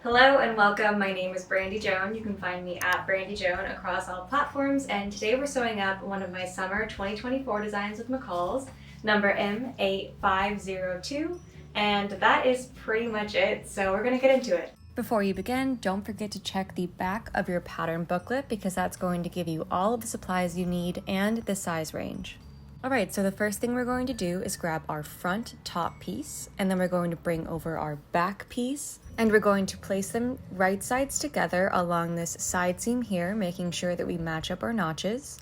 Hello and welcome. My name is Brandi Joan. You can find me at Brandi Joan across all platforms, and today we're sewing up one of my summer 2024 designs with McCall's, number M8502, and that is pretty much it, so we're going to get into it. Before you begin, don't forget to check the back of your pattern booklet because that's going to give you all of the supplies you need and the size range. Alright, so the first thing we're going to do is grab our front top piece, and then we're going to bring over our back piece, and we're going to place them right sides together along this side seam here, making sure that we match up our notches.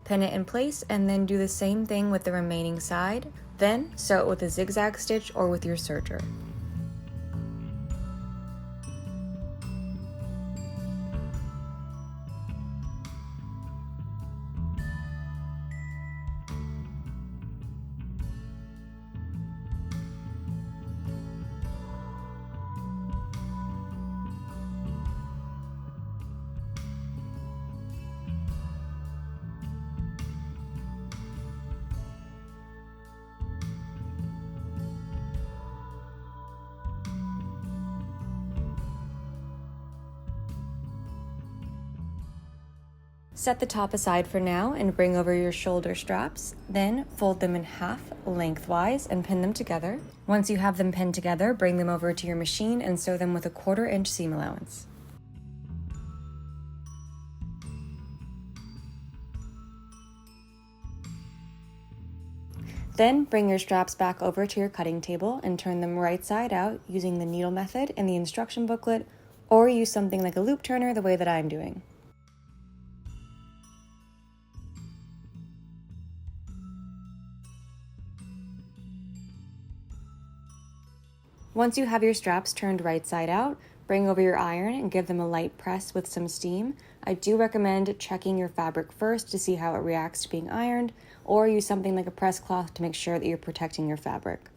Pin it in place, and then do the same thing with the remaining side. Then sew it with a zigzag stitch or with your serger. Set the top aside for now and bring over your shoulder straps, then fold them in half lengthwise and pin them together. Once you have them pinned together, bring them over to your machine and sew them with a 1/4 inch seam allowance. Then bring your straps back over to your cutting table and turn them right side out using the needle method in the instruction booklet, or use something like a loop turner the way that I'm doing. Once you have your straps turned right side out, bring over your iron and give them a light press with some steam. I do recommend checking your fabric first to see how it reacts to being ironed, or use something like a press cloth to make sure that you're protecting your fabric.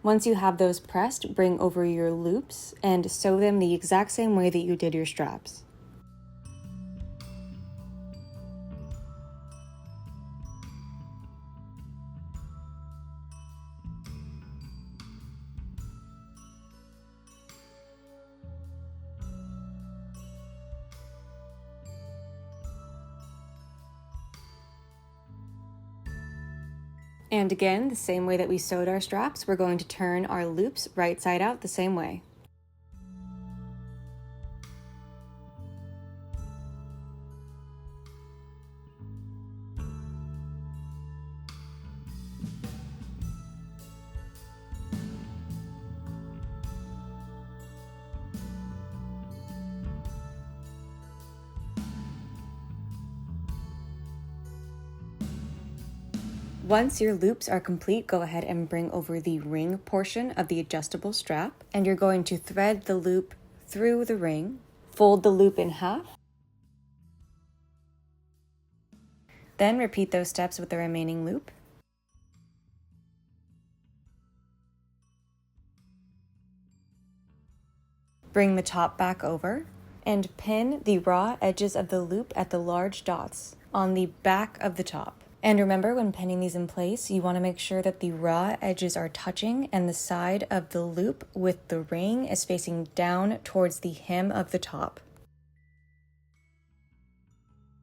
Once you have those pressed, bring over your loops and sew them the exact same way that you did your straps. And again, the same way that we sewed our straps, we're going to turn our loops right side out the same way. Once your loops are complete, go ahead and bring over the ring portion of the adjustable strap, and you're going to thread the loop through the ring, fold the loop in half, then repeat those steps with the remaining loop. Bring the top back over, and pin the raw edges of the loop at the large dots on the back of the top. And remember, when pinning these in place, you want to make sure that the raw edges are touching and the side of the loop with the ring is facing down towards the hem of the top.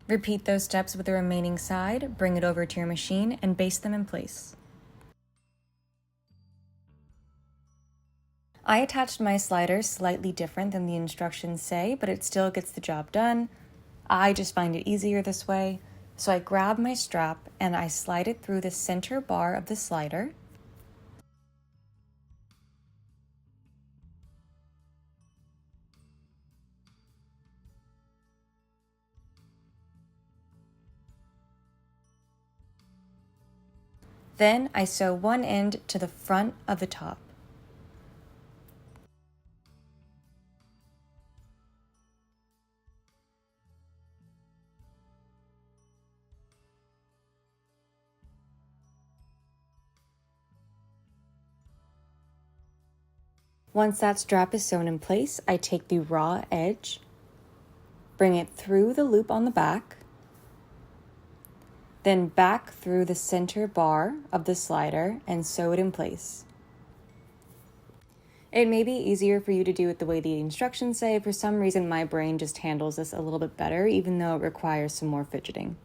Repeat those steps with the remaining side, bring it over to your machine, and baste them in place. I attached my sliders slightly different than the instructions say, but it still gets the job done. I just find it easier this way. So I grab my strap and I slide it through the center bar of the slider. Then I sew one end to the front of the top. Once that strap is sewn in place, I take the raw edge, bring it through the loop on the back, then back through the center bar of the slider and sew it in place. It may be easier for you to do it the way the instructions say. For some reason, my brain just handles this a little bit better, even though it requires some more fidgeting.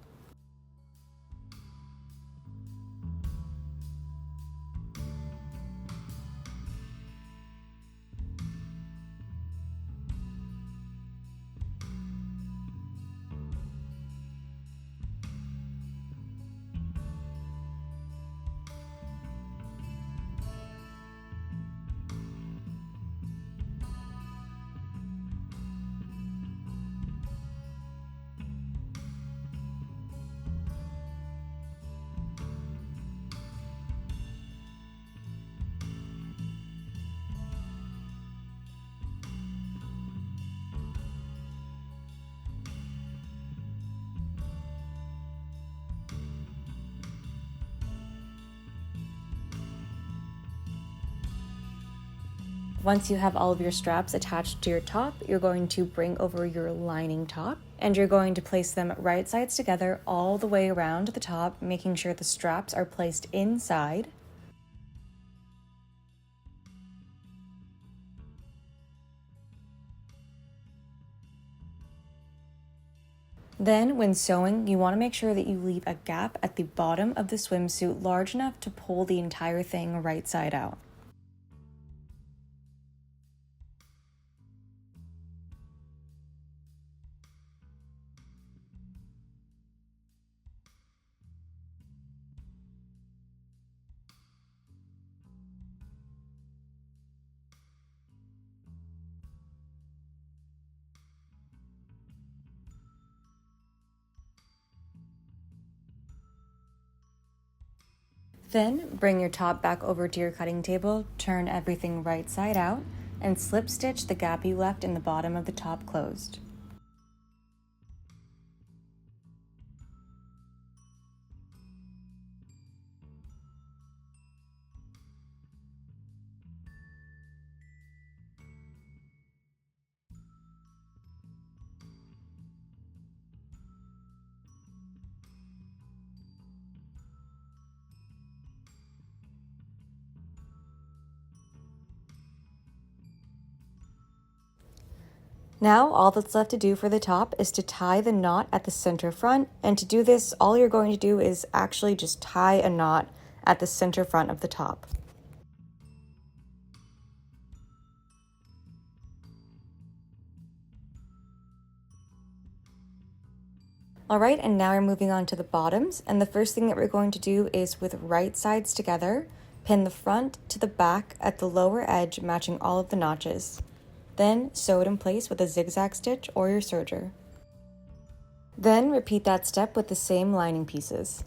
Once you have all of your straps attached to your top, you're going to bring over your lining top, and you're going to place them right sides together all the way around the top, making sure the straps are placed inside. Then, when sewing, you want to make sure that you leave a gap at the bottom of the swimsuit large enough to pull the entire thing right side out. Then, bring your top back over to your cutting table, turn everything right side out, and slip stitch the gap you left in the bottom of the top closed. Now, all that's left to do for the top is to tie the knot at the center front, and to do this, all you're going to do is actually just tie a knot at the center front of the top. Alright, and now we're moving on to the bottoms, and the first thing that we're going to do is, with right sides together, pin the front to the back at the lower edge, matching all of the notches. Then sew it in place with a zigzag stitch or your serger. Then repeat that step with the same lining pieces.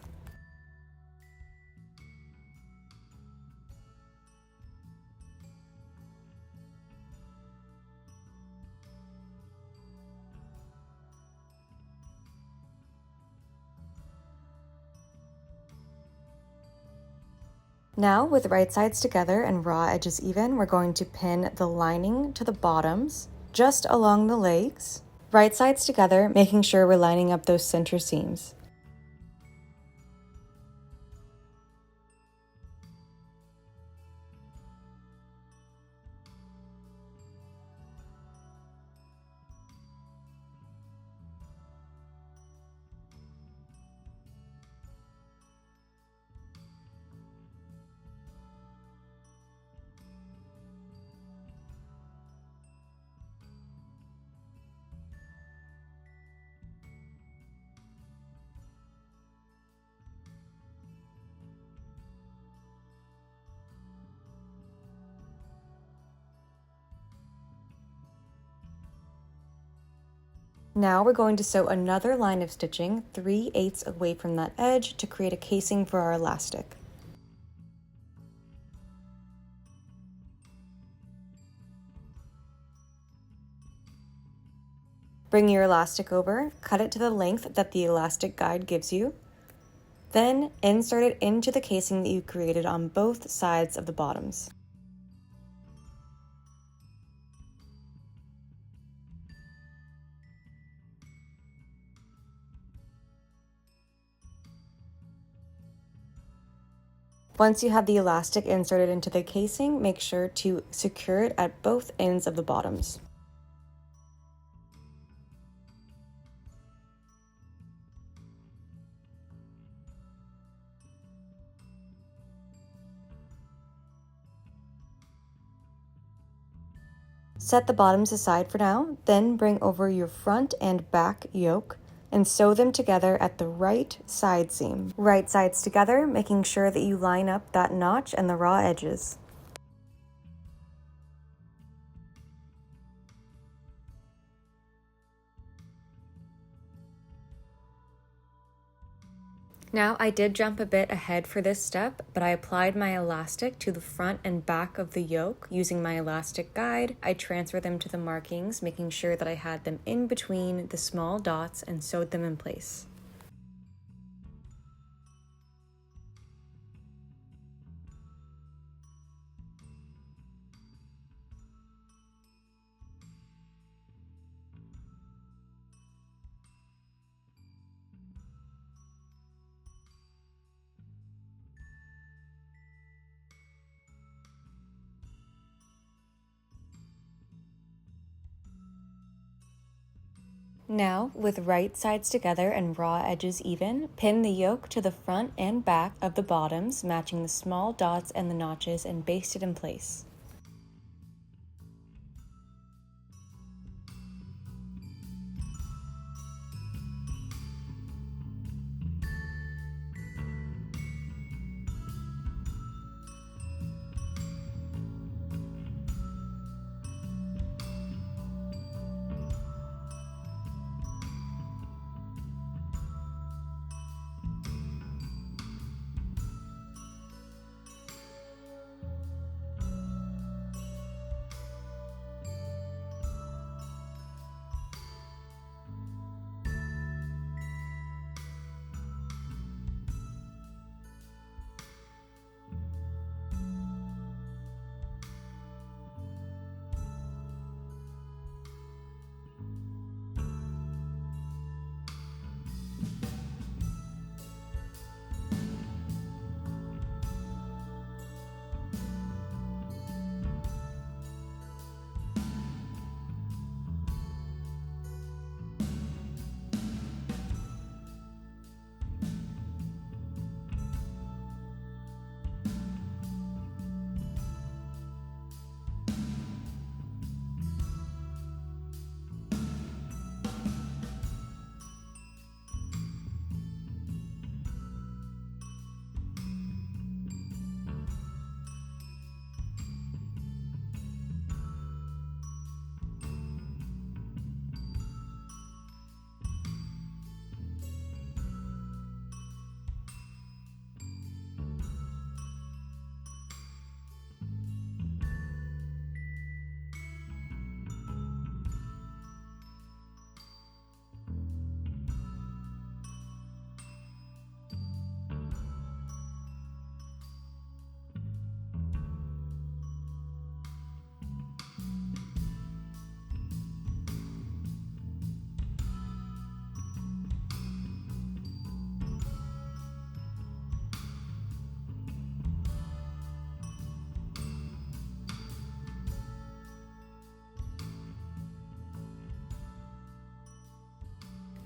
Now, with right sides together and raw edges even, we're going to pin the lining to the bottoms, just along the legs, right sides together, making sure we're lining up those center seams. Now we're going to sew another line of stitching 3/8 away from that edge to create a casing for our elastic. Bring your elastic over, cut it to the length that the elastic guide gives you, then insert it into the casing that you created on both sides of the bottoms. Once you have the elastic inserted into the casing, make sure to secure it at both ends of the bottoms. Set the bottoms aside for now, then bring over your front and back yoke and sew them together at the right side seam. Right sides together, making sure that you line up that notch and the raw edges. Now, I did jump a bit ahead for this step, but I applied my elastic to the front and back of the yoke using my elastic guide. I transferred them to the markings, making sure that I had them in between the small dots and sewed them in place. Now, with right sides together and raw edges even, pin the yoke to the front and back of the bottoms, matching the small dots and the notches, and baste it in place.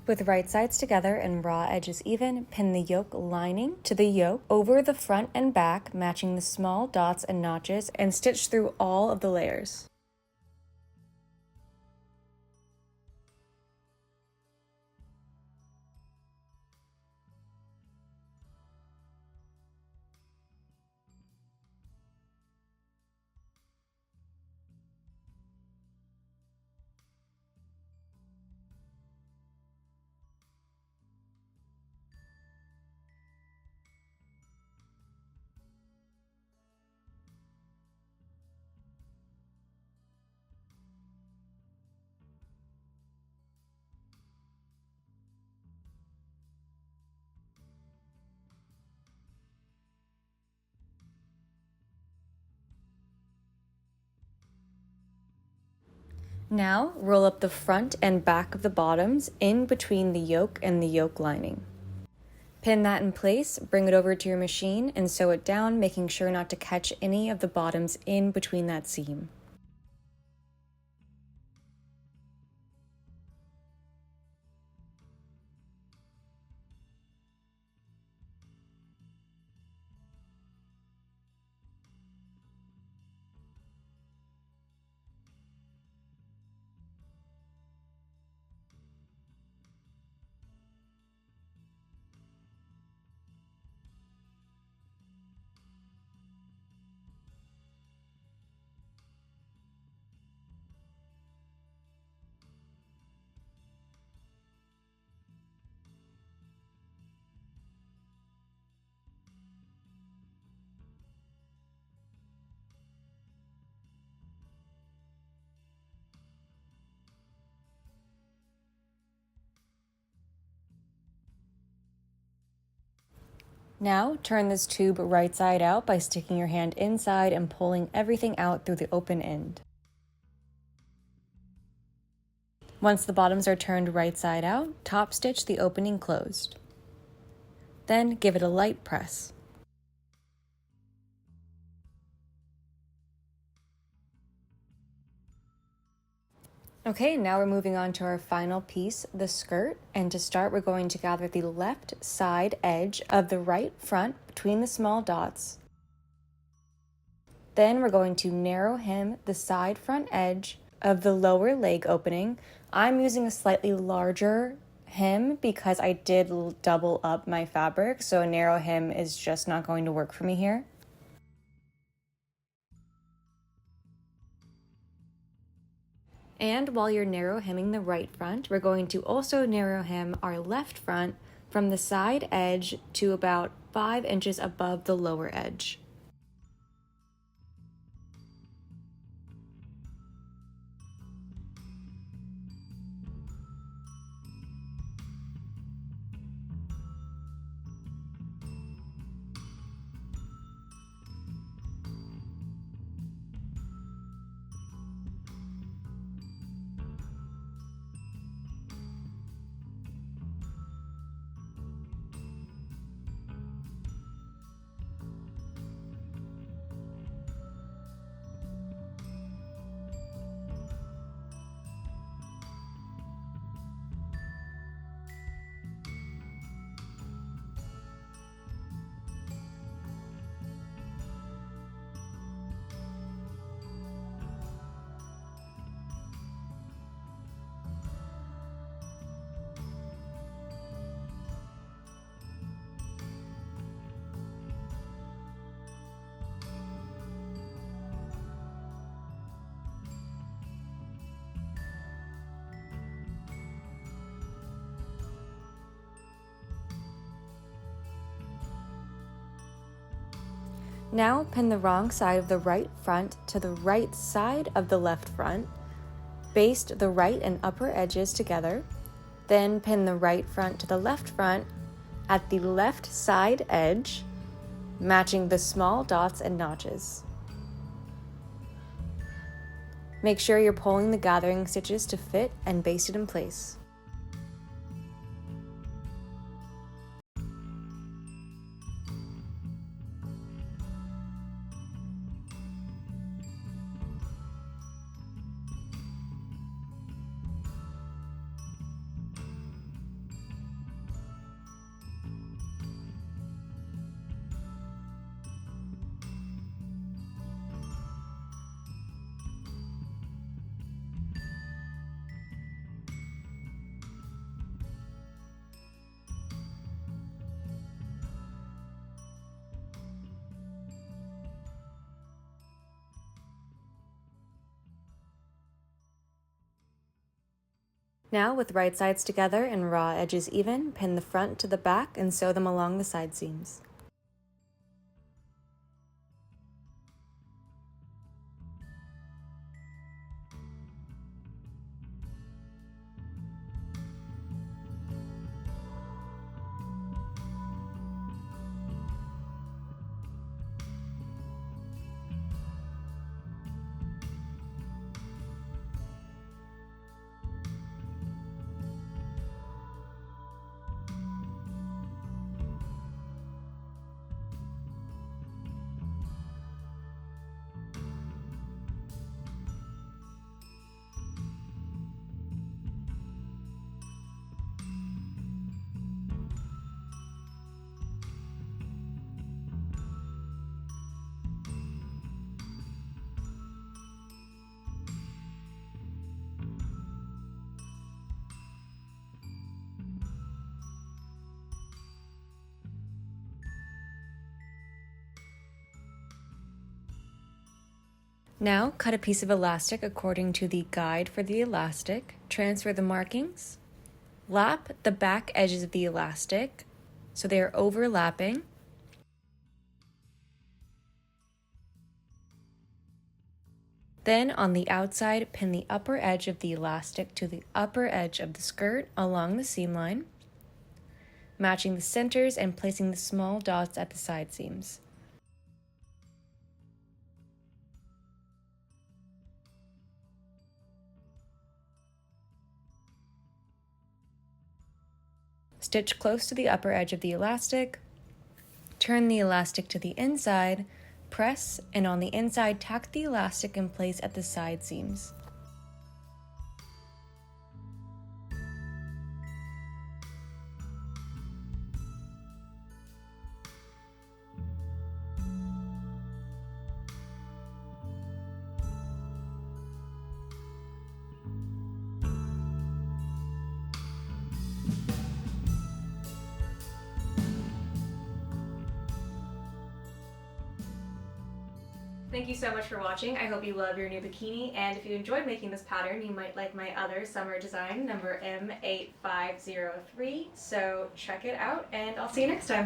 With right sides together and raw edges even, pin the yoke lining to the yoke over the front and back, matching the small dots and notches, and stitch through all of the layers. Now, roll up the front and back of the bottoms in between the yoke and the yoke lining. Pin that in place, bring it over to your machine, and sew it down, making sure not to catch any of the bottoms in between that seam. Now, turn this tube right side out by sticking your hand inside and pulling everything out through the open end. Once the bottoms are turned right side out, top stitch the opening closed. Then give it a light press. Okay, now we're moving on to our final piece, the skirt. And to start, we're going to gather the left side edge of the right front between the small dots. Then we're going to narrow hem the side front edge of the lower leg opening. I'm using a slightly larger hem because I did double up my fabric, so a narrow hem is just not going to work for me here. And while you're narrow hemming the right front, we're going to also narrow hem our left front from the side edge to about 5 inches above the lower edge. Now pin the wrong side of the right front to the right side of the left front. Baste the right and upper edges together. Then pin the right front to the left front at the left side edge, matching the small dots and notches. Make sure you're pulling the gathering stitches to fit and baste it in place. Now, with right sides together and raw edges even, pin the front to the back and sew them along the side seams. Now cut a piece of elastic according to the guide for the elastic. Transfer the markings. Lap the back edges of the elastic so they are overlapping. Then on the outside, pin the upper edge of the elastic to the upper edge of the skirt along the seam line, matching the centers and placing the small dots at the side seams. Stitch close to the upper edge of the elastic, turn the elastic to the inside, press, and on the inside tack the elastic in place at the side seams. Thank you so much for watching. I hope you love your new bikini, and if you enjoyed making this pattern, you might like my other summer design, number M8503. So check it out, and I'll see you next time.